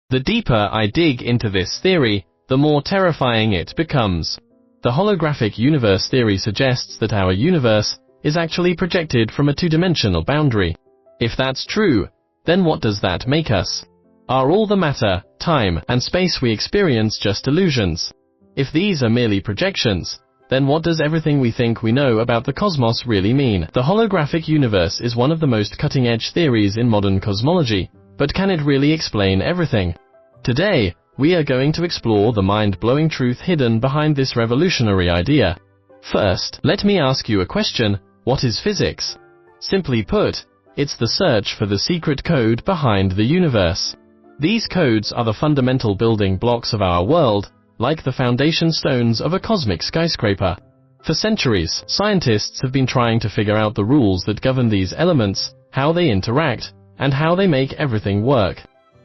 The deeper I dig into this theory, the more terrifying it becomes. The holographic universe theory suggests that our universe is actually projected from a two-dimensional boundary. If that's true, then what does that make us? Are all the matter, time, and space we experience just illusions? If these are merely projections, then what does everything we think we know about the cosmos really mean? The holographic universe is one of the most cutting-edge theories in modern cosmology, but can it really explain everything? Today, we are going to explore the mind-blowing truth hidden behind this revolutionary idea. First, let me ask you a question: what is physics? Simply put, it's the search for the secret code behind the universe. These codes are the fundamental building blocks of our world, like the foundation stones of a cosmic skyscraper. For centuries, scientists have been trying to figure out the rules that govern these elements, how they interact, and how they make everything work.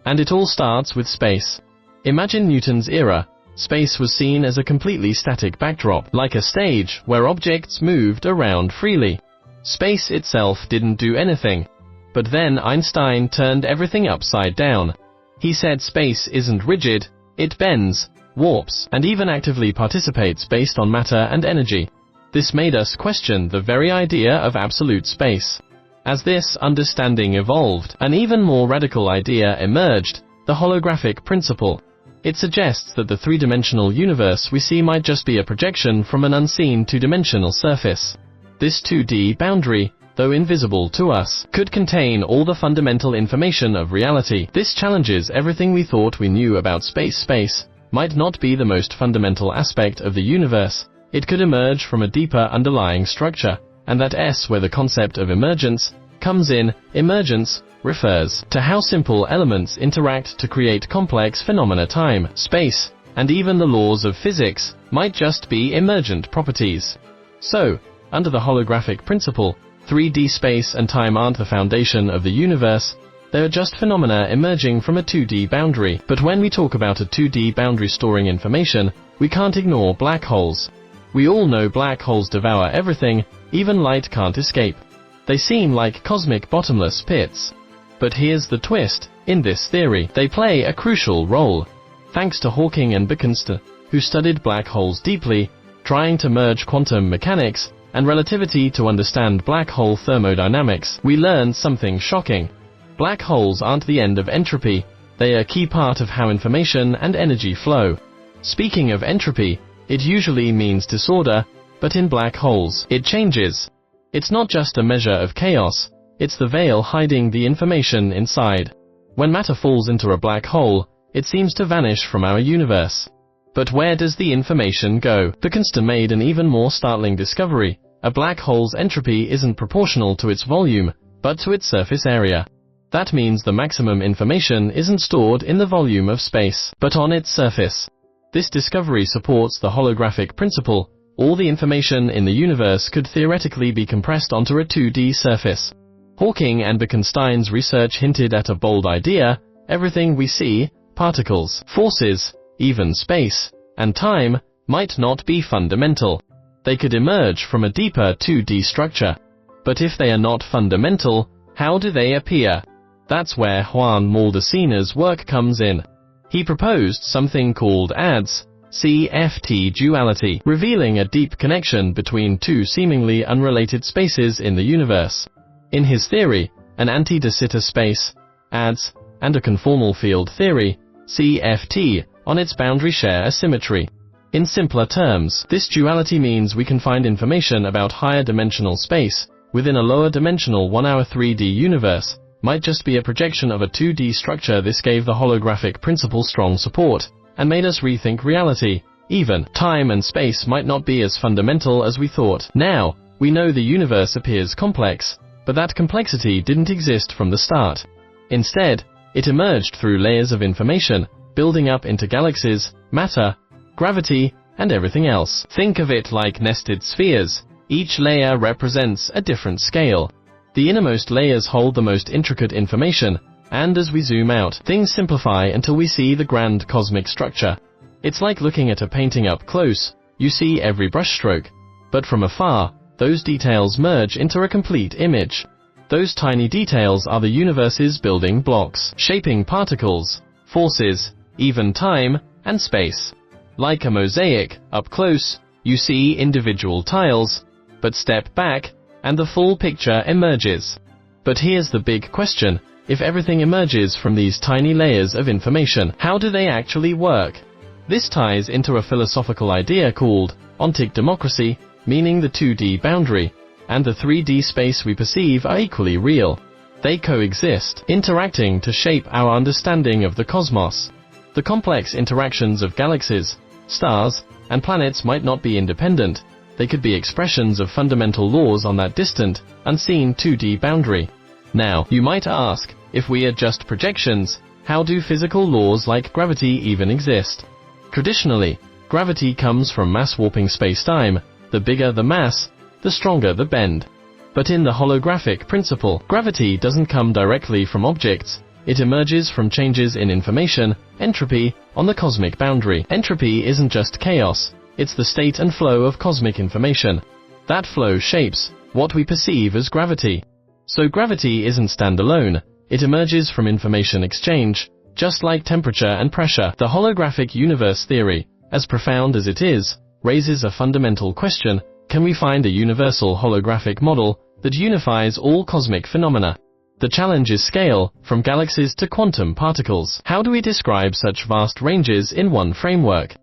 And it all starts with space. Imagine Newton's era. Space was seen as a completely static backdrop, like a stage where objects moved around freely. Space itself didn't do anything. But then Einstein turned everything upside down. He said space isn't rigid, it bends, warps, and even actively participates based on matter and energy. This made us question the very idea of absolute space. As this understanding evolved, an even more radical idea emerged: the holographic principle. It suggests that the three-dimensional universe we see might just be a projection from an unseen two-dimensional surface. This 2D boundary, though invisible to us, could contain all the fundamental information of reality. This challenges everything we thought we knew about space. Space might not be the most fundamental aspect of the universe. It could emerge from a deeper underlying structure, and that's where the concept of emergence comes in. Emergence refers to how simple elements interact to create complex phenomena. Time, space, and even the laws of physics might just be emergent properties. So, under the holographic principle, 3D space and time aren't the foundation of the universe, they are just phenomena emerging from a 2D boundary. But when we talk about a 2D boundary storing information, we can't ignore black holes. We all know black holes devour everything, even light can't escape. They seem like cosmic bottomless pits. But here's the twist: in this theory, they play a crucial role. Thanks to Hawking and Bekenstein, who studied black holes deeply, trying to merge quantum mechanics and relativity to understand black hole thermodynamics, we learned something shocking. Black holes aren't the end of entropy, they are a key part of how information and energy flow. Speaking of entropy, it usually means disorder, but in black holes, it changes. It's not just a measure of chaos, it's the veil hiding the information inside. When matter falls into a black hole, it seems to vanish from our universe. But where does the information go? Bekenstein made an even more startling discovery: a black hole's entropy isn't proportional to its volume, but to its surface area. That means the maximum information isn't stored in the volume of space, but on its surface. This discovery supports the holographic principle. All the information in the universe could theoretically be compressed onto a 2D surface. Hawking and Bekenstein's research hinted at a bold idea: everything we see, particles, forces, even space, and time, might not be fundamental. They could emerge from a deeper 2D structure. But if they are not fundamental, how do they appear? That's where Juan Maldaceno's work comes in. He proposed something called ADS, CFT duality, revealing a deep connection between two seemingly unrelated spaces in the universe. In his theory, an anti-de Sitter space, ADS, and a conformal field theory, CFT, on its boundary share a symmetry. In simpler terms, this duality means we can find information about higher dimensional space within a lower dimensional 1-hour 3D universe, might just be a projection of a 2D structure. This gave the holographic principle strong support, and made us rethink reality. Even time and space might not be as fundamental as we thought. Now, we know the universe appears complex, but that complexity didn't exist from the start. Instead, it emerged through layers of information, building up into galaxies, matter, gravity, and everything else. Think of it like nested spheres. Each layer represents a different scale. The innermost layers hold the most intricate information, and as we zoom out, things simplify until we see the grand cosmic structure. It's like looking at a painting up close. You see every brushstroke, but from afar, those details merge into a complete image. Those tiny details are the universe's building blocks, shaping particles, forces, even time, and space. Like a mosaic, up close, you see individual tiles, but step back, and the full picture emerges. But here's the big question: if everything emerges from these tiny layers of information, how do they actually work? This ties into a philosophical idea called ontic democracy, meaning the 2D boundary and the 3D space we perceive are equally real. They coexist, interacting to shape our understanding of the cosmos. The complex interactions of galaxies, stars, and planets might not be independent. They could be expressions of fundamental laws on that distant, unseen 2D boundary. Now, you might ask, if we are just projections, how do physical laws like gravity even exist? Traditionally, gravity comes from mass-warping space-time. The bigger the mass, the stronger the bend. But in the holographic principle, gravity doesn't come directly from objects. It emerges from changes in information, entropy, on the cosmic boundary. Entropy isn't just chaos, it's the state and flow of cosmic information. That flow shapes what we perceive as gravity. So gravity isn't standalone, it emerges from information exchange, just like temperature and pressure. The holographic universe theory, as profound as it is, raises a fundamental question: can we find a universal holographic model that unifies all cosmic phenomena? The challenge is scale, from galaxies to quantum particles. How do we describe such vast ranges in one framework?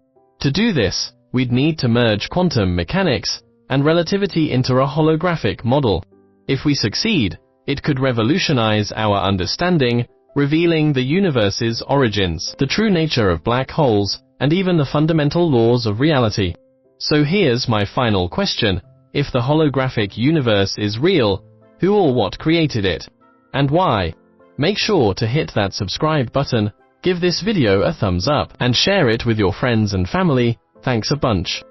To do this, we'd need to merge quantum mechanics and relativity into a holographic model. If we succeed, it could revolutionize our understanding, revealing the universe's origins, the true nature of black holes, and even the fundamental laws of reality. So here's my final question: if the holographic universe is real, who or what created it? And why? Make sure to hit that subscribe button, give this video a thumbs up, and share it with your friends and family. Thanks a bunch.